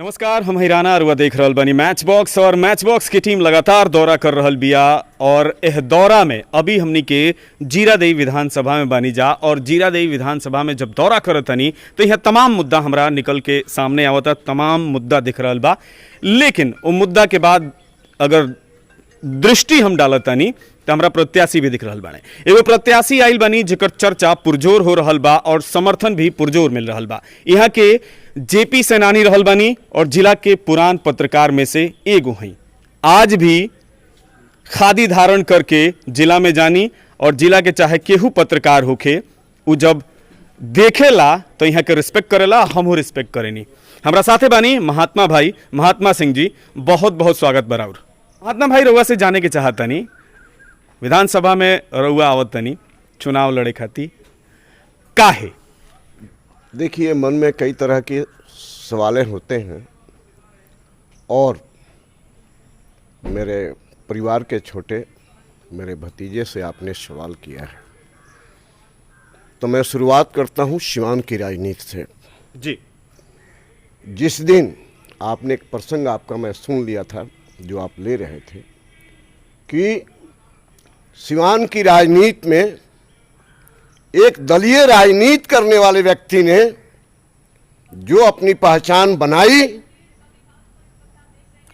नमस्कार, हम हिराना अरुआ देख रहल बानी मैच बॉक्स और मैच बॉक्स की टीम लगातार दौरा कर रहल बिया और एह दौरा में अभी हमनी के जीरादेई विधानसभा में बानी जा और जीरादेई विधानसभा में जब दौरा करतनी तो यह तमाम मुद्दा हमरा निकल के सामने आवता, तमाम मुद्दा दिख रहल बा। लेकिन वो मुद्दा के बाद अगर दृष्टि हम डालतानी तो हमरा प्रत्याशी भी दिख रहल बाने। एगो प्रत्याशी आइल बानी जेकर चर्चा पुरजोर हो रहल बा और समर्थन भी पुरजोर मिल रहल बा। यहाँ के जेपी सेनानी रहल बानी और जिला के पुरान पत्रकार में से एगो हैं। आज भी खादी धारण करके जिला में जानी और जिला के चाहे केहू पत्रकार होखे उ जब देखेला तो यहाँ के रिस्पेक्ट करेला, हमहू रिस्पेक्ट करेनी। हमरा साथे बानी महात्मा भाई महात्मा सिंह जी, बहुत बहुत स्वागत बराबर। महात्मा भाई, रउआ से जाने के चाहतनी, विधानसभा में रउआ आवतनी चुनाव लड़े खातिर काहे? देखिए, मन में कई तरह के सवालें होते हैं और मेरे परिवार के छोटे मेरे भतीजे से आपने सवाल किया है, तो मैं शुरुआत करता हूं सिवान की राजनीति से। जी, जिस दिन आपने एक प्रसंग आपका मैं सुन लिया था जो आप ले रहे थे कि सिवान की राजनीति में एक दलीय राजनीति करने वाले व्यक्ति ने जो अपनी पहचान बनाई,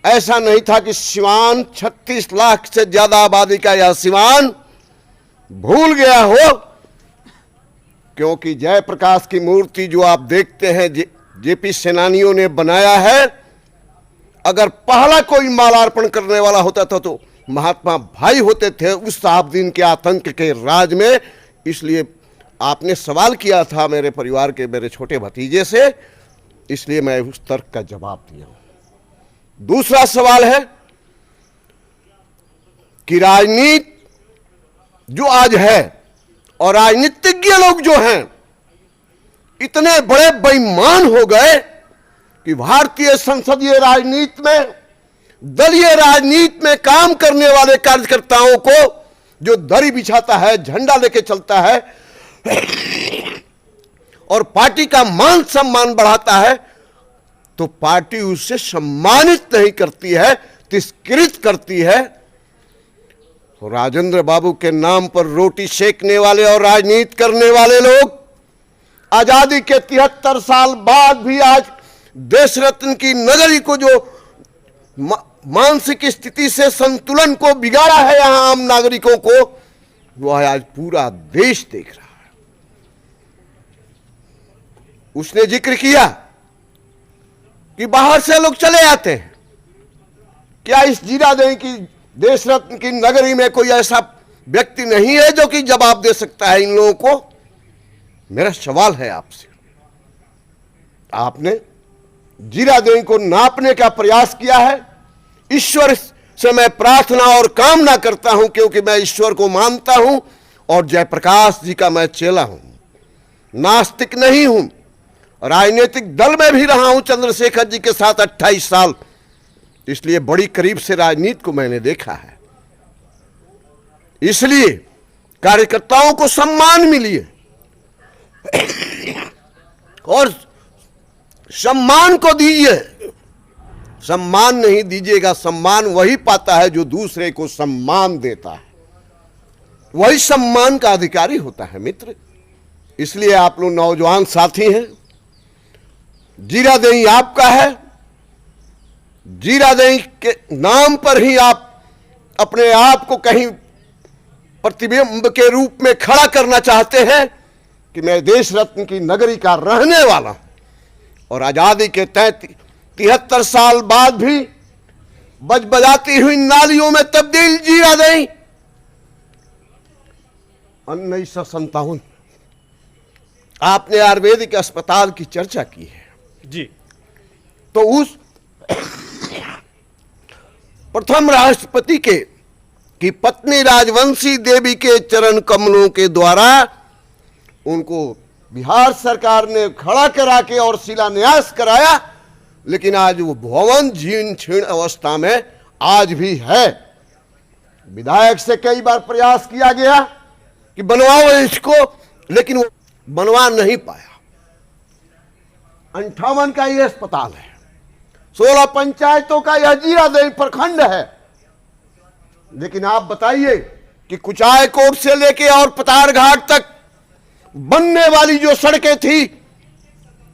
ऐसा नहीं था कि सिवान 36 लाख से ज्यादा आबादी का यह सिवान भूल गया हो, क्योंकि जयप्रकाश की मूर्ति जो आप देखते हैं जेपी सेनानियों ने बनाया है, अगर पहला कोई मालार्पण करने वाला होता था तो महात्मा भाई होते थे उस साहबदीन के आतंक के राज में। इसलिए आपने सवाल किया था मेरे परिवार के मेरे छोटे भतीजे से, इसलिए मैं उस तर्क का जवाब दिया। दूसरा सवाल है कि राजनीति जो आज है और राजनीतिज्ञ लोग जो हैं इतने बड़े बेईमान हो गए कि भारतीय संसदीय राजनीति में, दलीय राजनीति में काम करने वाले कार्यकर्ताओं को जो दरी बिछाता है, झंडा लेके चलता है और पार्टी का मान सम्मान बढ़ाता है, तो पार्टी उससे सम्मानित नहीं करती है, तिरस्कृत करती है। तो राजेंद्र बाबू के नाम पर रोटी सेकने वाले और राजनीति करने वाले लोग आजादी के 73 साल बाद भी आज देश रत्न की नगरी को जो मानसिक स्थिति से संतुलन को बिगाड़ा है यहां आम नागरिकों को, वह आज पूरा देश देख रहा है। उसने जिक्र किया कि बाहर से लोग चले आते हैं, क्या इस जीरादेई की देश रत्न की नगरी में कोई ऐसा व्यक्ति नहीं है जो कि जवाब दे सकता है इन लोगों को? मेरा सवाल है आपसे, आपने जीरादेई को नापने का प्रयास किया है? ईश्वर से मैं प्रार्थना और कामना करता हूं, क्योंकि मैं ईश्वर को मानता हूं और जयप्रकाश जी का मैं चेला हूं, नास्तिक नहीं हूं। राजनीतिक दल में भी रहा हूं चंद्रशेखर जी के साथ 28 साल, इसलिए बड़ी करीब से राजनीति को मैंने देखा है। इसलिए कार्यकर्ताओं को सम्मान मिलिए और सम्मान को दीजिए। सम्मान नहीं दीजिएगा, सम्मान वही पाता है जो दूसरे को सम्मान देता है, वही सम्मान का अधिकारी होता है मित्र। इसलिए आप लोग नौजवान साथी हैं, जीरादेई आपका है, जीरादेई के नाम पर ही आप अपने आप को कहीं प्रतिबिंब के रूप में खड़ा करना चाहते हैं कि मैं देश रत्न की नगरी का रहने वाला हूं और आजादी के 73 साल बाद भी बजबजाती हुई नालियों में तब्दील जीरादेई। 1957 आपने आयुर्वेदिक अस्पताल की चर्चा की है जी, तो उस प्रथम राष्ट्रपति की पत्नी राजवंशी देवी के चरण कमलों के द्वारा उनको बिहार सरकार ने खड़ा करा के और शिलान्यास कराया, लेकिन आज वो भवन जीर्ण क्षीण अवस्था में आज भी है। विधायक से कई बार प्रयास किया गया कि बनवाओ इसको, लेकिन वो बनवा नहीं पाया। 58 का ये अस्पताल है 16 पंचायतों का यह जीरादेई प्रखंड है। लेकिन आप बताइए कि कुचायकोट से लेके और पतारघाट तक बनने वाली जो सड़कें थी,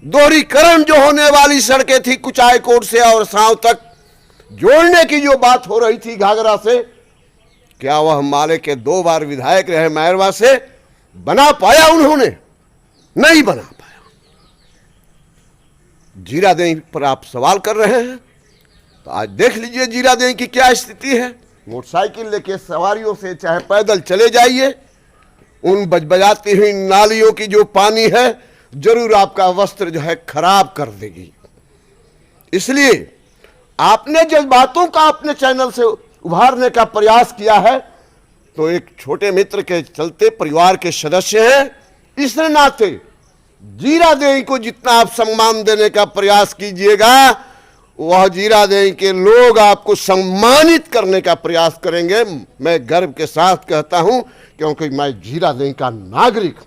दोहरीकरण जो होने वाली सड़कें थी, कुचायकोट से और साव तक जोड़ने की जो बात हो रही थी घाघरा से, क्या वह माले के 2 बार विधायक रहे मैरवा से बना पाया? उन्होंने नहीं बना पाया। जीरादेई पर आप सवाल कर रहे हैं, तो आज देख लीजिए जीरादेई की क्या स्थिति है। मोटरसाइकिल लेके सवारियों से चाहे पैदल चले जाइए, उन बजबजाती हुई नालियों की जो पानी है जरूर आपका वस्त्र जो है खराब कर देगी। इसलिए आपने जज्बातों का अपने चैनल से उभारने का प्रयास किया है, तो एक छोटे मित्र के चलते परिवार के सदस्य हैं, इस नाते जीरादेई को जितना आप सम्मान देने का प्रयास कीजिएगा, वह जीरादेई के लोग आपको सम्मानित करने का प्रयास करेंगे। मैं गर्व के साथ कहता हूं, क्योंकि मैं जीरादेई का नागरिक हूं।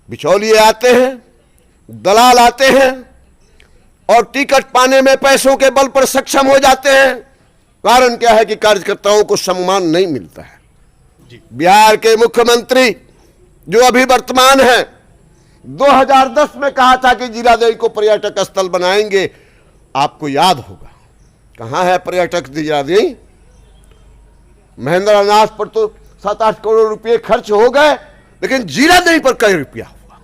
बिचौलिए आते हैं, दलाल आते हैं और टिकट पाने में पैसों के बल पर सक्षम हो जाते हैं। कारण क्या है कि कार्यकर्ताओं को सम्मान नहीं मिलता है। बिहार के मुख्यमंत्री जो अभी वर्तमान है, 2010 में कहा था कि जीरादेई को पर्यटक स्थल बनाएंगे। आपको याद होगा कहां है पर्यटक जीरादेई? महेंद्रनाथ पर तो 7-8 करोड़ रुपए खर्च हो गए, लेकिन जीरादेई पर कई रुपया हुआ?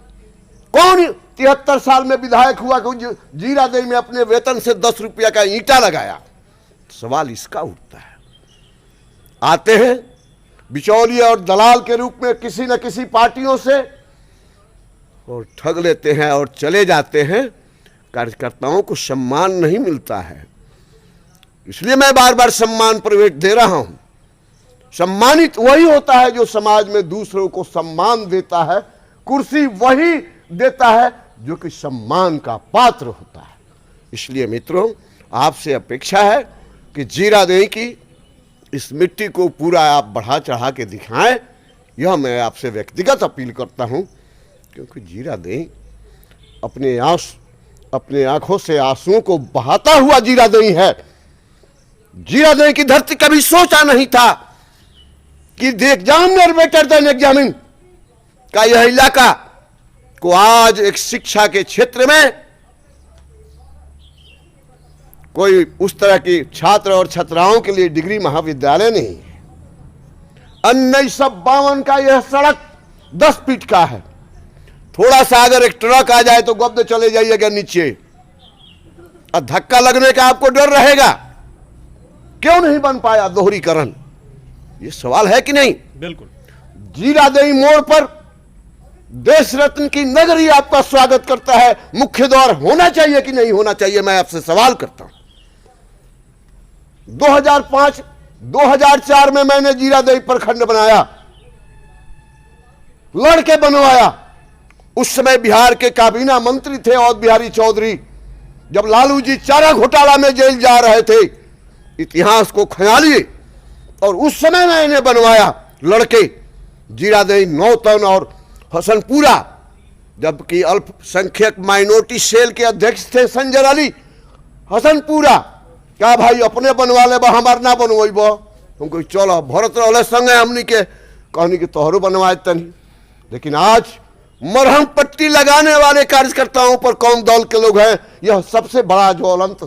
कौन 73 साल में विधायक हुआ कि जीरादेई में अपने वेतन से 10 रुपया का ईंटा लगाया? सवाल इसका उठता है। आते हैं बिचौलिए और दलाल के रूप में किसी न किसी पार्टियों से और ठग लेते हैं और चले जाते हैं। कार्यकर्ताओं को सम्मान नहीं मिलता है, इसलिए मैं बार बार सम्मान प्रवेश दे रहा हूं। सम्मानित वही होता है जो समाज में दूसरों को सम्मान देता है। कुर्सी वही देता है जो कि सम्मान का पात्र होता है। इसलिए मित्रों, आपसे अपेक्षा है कि जीरादेई की इस मिट्टी को पूरा आप बढ़ा चढ़ा के दिखाएं। यह मैं आपसे व्यक्तिगत अपील करता हूं, क्योंकि जीरादेई अपने आंखों से आंसुओं को बहाता हुआ जीरादेई है। जीरादेई की धरती कभी सोचा नहीं था कि the examiner better than examine का यह इलाका को आज एक शिक्षा के क्षेत्र में कोई उस तरह की छात्र और छात्राओं के लिए डिग्री महाविद्यालय नहीं है। 1952 का यह सड़क 10 फीट का है। थोड़ा सा अगर एक ट्रक आ जाए तो गब्द चले जाइएगा नीचे, और धक्का लगने का आपको डर रहेगा। क्यों नहीं बन पाया दोहरीकरण? ये सवाल है कि नहीं? बिल्कुल। जीरादेई मोड़ पर देश रत्न की नगरी आपका स्वागत करता है। मुख्य द्वार होना चाहिए कि नहीं होना चाहिए? मैं आपसे सवाल करता हूं। 2005-2004 में मैंने जीरादेई प्रखंड बनाया, लड़के बनवाया। उस समय बिहार के काबीना मंत्री थे और बिहारी चौधरी, जब लालू जी चारा घोटाला में जेल जा रहे थे। इतिहास को खयालिए, और उस समय मैंने बनवाया लड़के जीरादेई, नौतन और हसनपुरा, जबकि अल्पसंख्यक माइनॉरिटी सेल के अध्यक्ष थे संजय अली। हसनपुरा क्या भाई अपने बनवा ले, हमार ना बनवेब? हमको चलो भरत रहे संगे हमनी के कहनी कि तोहरो बनवाए तनी। लेकिन आज मरहम पट्टी लगाने वाले कार्यकर्ताओं पर कौन दल के लोग हैं, यह सबसे बड़ा ज्वलंत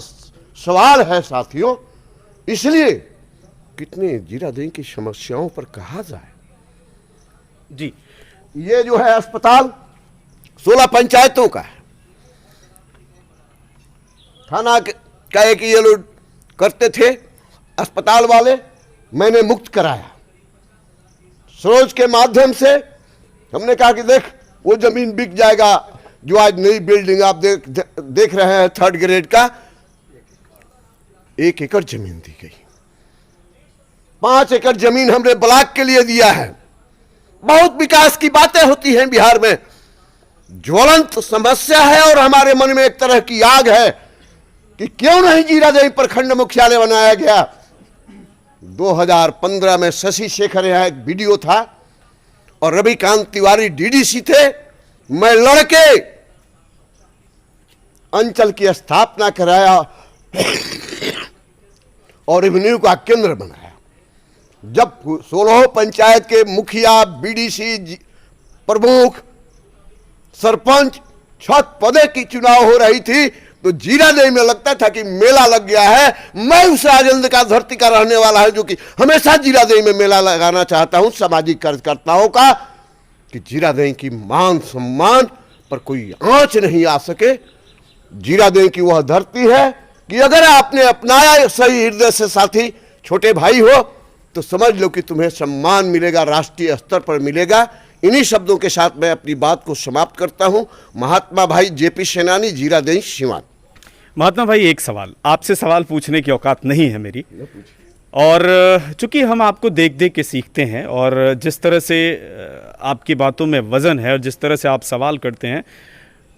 सवाल है साथियों। इसलिए कितने जीरादेई की समस्याओं पर कहा जाए। जी, ये जो है अस्पताल 16 पंचायतों का है। थाना का एक ये लोग करते थे अस्पताल वाले, मैंने मुक्त कराया। सरोज के माध्यम से हमने कहा कि देख वो जमीन बिक जाएगा, जो आज नई बिल्डिंग आप देख रहे हैं 3rd ग्रेड का, 1 एकड़ जमीन दी गई। 5 एकड़ जमीन हमने ब्लॉक के लिए दिया है। बहुत विकास की बातें होती हैं बिहार में। ज्वलंत समस्या है और हमारे मन में एक तरह की आग है कि क्यों नहीं जीरादेई प्रखंड मुख्यालय बनाया गया। 2015 में शशि शेखर यहाँ एक वीडियो था और रविकांत तिवारी डीडीसी थे। मैं लड़के अंचल की स्थापना कराया और रेवेन्यू का केंद्र बनाया। जब 16 पंचायत के मुखिया, बीडीसी, प्रमुख, सरपंच, छठ पदे की चुनाव हो रही थी तो जीरादेई में लगता था कि मेला लग गया है। मैं उस राजेंद्र का धरती का रहने वाला है जो कि हमेशा जीरादेई में मेला लगाना चाहता हूं सामाजिक कार्यकर्ताओं का, कि जीरादेई की मान सम्मान पर कोई आंच नहीं आ सके। जीरादेई की वह धरती है कि अगर आपने अपनाया सही हृदय से साथी, छोटे भाई हो, तो समझ लो कि तुम्हें सम्मान मिलेगा, राष्ट्रीय स्तर पर मिलेगा। इन्हीं शब्दों के साथ मैं अपनी बात को समाप्त करता हूं। महात्मा भाई जेपी सेनानी, जीरादेई, सिवान। महात्मा भाई, एक सवाल आपसे, सवाल पूछने की औकात नहीं है मेरी, और चूंकि हम आपको देख देख के सीखते हैं और जिस तरह से आपकी बातों में वजन है और जिस तरह से आप सवाल करते हैं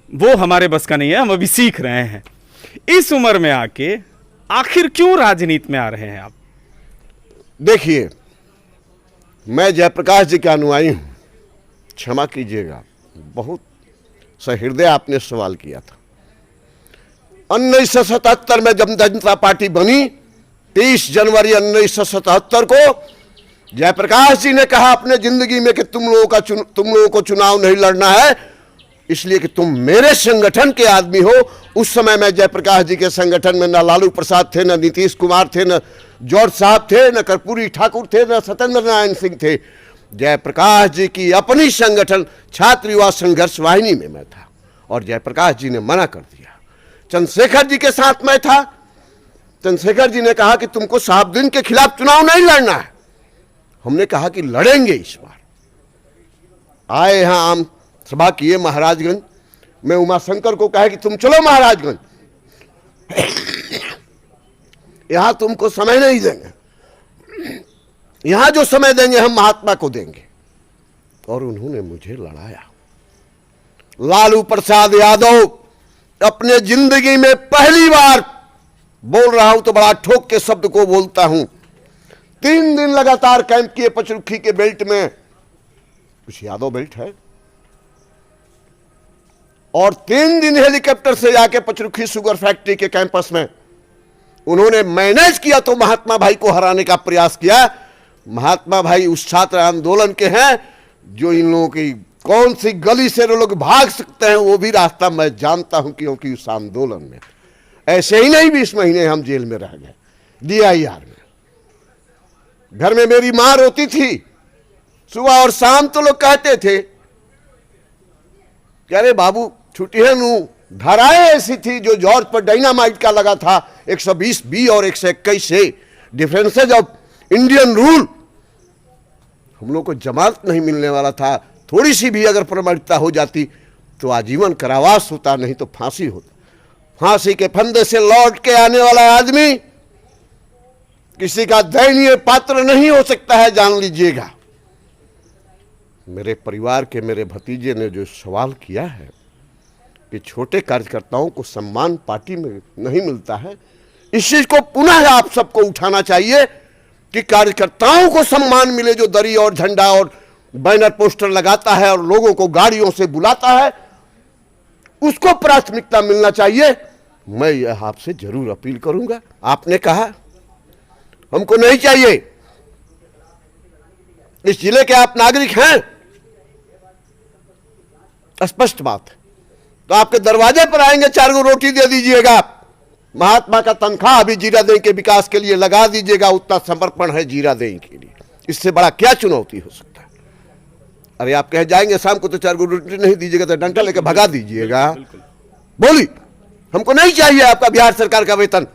वो हमारे बस का नहीं है, हम अभी सीख रहे हैं। इस उम्र में आके आखिर क्यों राजनीति में आ रहे हैं आप? देखिए, मैं जयप्रकाश जी का अनुयायी हूं, क्षमा कीजिएगा, बहुत सहृदय आपने सवाल किया था। 1977 में जब जनता पार्टी बनी, 30 जनवरी 1977 को जयप्रकाश जी ने कहा अपने जिंदगी में कि तुम लोगों को चुनाव नहीं लड़ना है, इसलिए कि तुम मेरे संगठन के आदमी हो। उस समय मैं जयप्रकाश जी के संगठन में न लालू प्रसाद थे, न नीतीश कुमार थे, न जॉर्ज साहब थे, न कर्पूरी ठाकुर थे, न सत्येंद्र नारायण सिंह थे। जयप्रकाश जी की अपनी संगठन छात्र युवा संघर्ष वाहिनी में मैं था और जयप्रकाश जी ने मना कर दिया। चंद्रशेखर जी के साथ मैं था, चंद्रशेखर जी ने कहा कि तुमको साहबुद्दीन के खिलाफ चुनाव नहीं लड़ना है। हमने कहा कि लड़ेंगे इस बार। आए यहां आम सभा किए महाराजगंज में, उमाशंकर को कहा कि तुम चलो महाराजगंज, यहां तुमको समय नहीं देंगे, यहां जो समय देंगे हम महात्मा को देंगे। और उन्होंने मुझे लड़ाया। लालू प्रसाद यादव अपने जिंदगी में पहली बार, बोल रहा हूं तो बड़ा ठोक के शब्द को बोलता हूं, 3 दिन लगातार कैंप किए पचरुखी के बेल्ट में, कुछ यादव बेल्ट है, और 3 दिन हेलीकॉप्टर से जाके पचरुखी शुगर फैक्ट्री के कैंपस में उन्होंने मैनेज किया तो महात्मा भाई को हराने का प्रयास किया। महात्मा भाई उस छात्र आंदोलन के हैं जो इन लोगों की कौन सी गली से लोग भाग सकते हैं वो भी रास्ता मैं जानता हूं, क्योंकि उस आंदोलन में ऐसे ही नहीं 20 महीने हम जेल में रह गए, DIR में। घर में मेरी मां रोती थी, सुबह और शाम तो लोग कहते थे कि अरे बाबू छुट्टी है नू, धाराएं ऐसी थी जो जॉर्ज पर डायनामाइट का लगा था, 120B और 121 से डिफरेंसेज ऑफ इंडियन रूल। हम लोग को जमानत नहीं मिलने वाला था, थोड़ी सी भी अगर प्रमाणिकता हो जाती तो आजीवन कारावास होता, नहीं तो फांसी होता। फांसी के फंदे से लौट के आने वाला आदमी किसी का दयनीय पात्र नहीं हो सकता है, जान लीजिएगा। मेरे परिवार के मेरे भतीजे ने जो सवाल किया है कि छोटे कार्यकर्ताओं को सम्मान पार्टी में नहीं मिलता है, इस चीज को पुनः आप सबको उठाना चाहिए कि कार्यकर्ताओं को सम्मान मिले, जो दरी और झंडा और बैनर पोस्टर लगाता है और लोगों को गाड़ियों से बुलाता है, उसको प्राथमिकता मिलना चाहिए। मैं यह आपसे जरूर अपील करूंगा। आपने कहा हमको नहीं चाहिए, इस जिले के आप नागरिक हैं, स्पष्ट बात है, तो आपके दरवाजे पर आएंगे, 4 गो रोटी दे दीजिएगा, महात्मा का तनख्वाह भी जीरादेई के विकास के लिए लगा दीजिएगा, उतना समर्पण है जीरादेई के लिए। इससे बड़ा क्या चुनौती हो सकता है? अरे आप कह जाएंगे शाम को तो 4 गो रोटी नहीं दीजिएगा तो डंडा लेकर भगा दीजिएगा। बोली हमको नहीं चाहिए आपका बिहार सरकार का वेतन।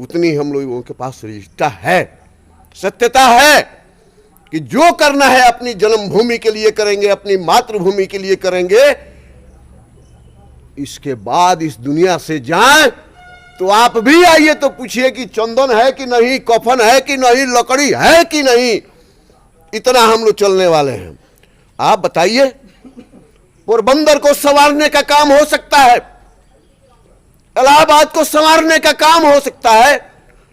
उतनी हम लोगों के पास रिश्ता है, सत्यता है कि जो करना है अपनी जन्मभूमि के लिए करेंगे, अपनी मातृभूमि के लिए करेंगे। इसके बाद इस दुनिया से जाएं तो आप भी आइए तो पूछिए कि चंदन है कि नहीं, कफन है कि नहीं, लकड़ी है कि नहीं। इतना हम लोग चलने वाले हैं। आप बताइए, पोरबंदर को संवारने का काम हो सकता है, इलाहाबाद को संवारने का काम हो सकता है,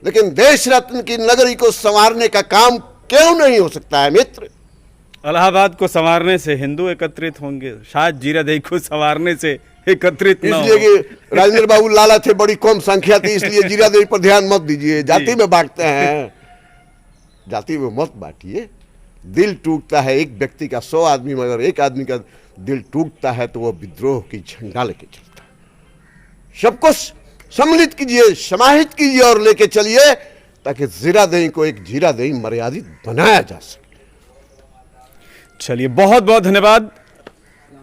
लेकिन देश रत्न की नगरी को संवारने का काम क्यों नहीं हो सकता है मित्र? इलाहाबाद को संवारने से हिंदू एकत्रित होंगे, शायद जीरादेई को संवारने से एकत्रित ना इसलिए हो। कि राजेंद्र बाबू लाला थे, बड़ी कम संख्या थी, इसलिए जीरा देवी पर ध्यान मत दीजिए। जाति में बांटते हैं, जाति में मत बांटिए। दिल टूटता है एक व्यक्ति का, 100 आदमी में अगर एक आदमी का दिल टूटता है तो वह विद्रोह की झंडा लेके चलता है। सबको सम्मिलित कीजिए, समाहित कीजिए और लेके चलिए, ताकि जीरा देवी को एक जीरा देवी मर्यादित बनाया जा सके। चलिए, बहुत बहुत धन्यवाद।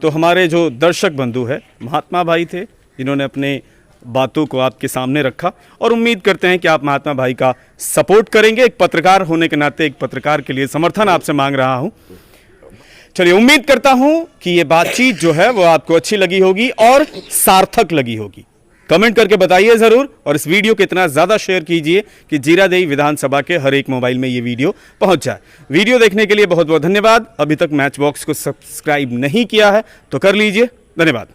तो हमारे जो दर्शक बंधु है, महात्मा भाई थे, इन्होंने अपने बातों को आपके सामने रखा और उम्मीद करते हैं कि आप महात्मा भाई का सपोर्ट करेंगे। एक पत्रकार होने के नाते एक पत्रकार के लिए समर्थन आपसे मांग रहा हूं। चलिए, उम्मीद करता हूं कि ये बातचीत जो है वो आपको अच्छी लगी होगी और सार्थक लगी होगी। कमेंट करके बताइए जरूर, और इस वीडियो को इतना ज्यादा शेयर कीजिए कि जीरा देवी विधानसभा के हर एक मोबाइल में ये वीडियो पहुंच जाए। वीडियो देखने के लिए बहुत बहुत धन्यवाद। अभी तक मैच बॉक्स को सब्सक्राइब नहीं किया है तो कर लीजिए। धन्यवाद।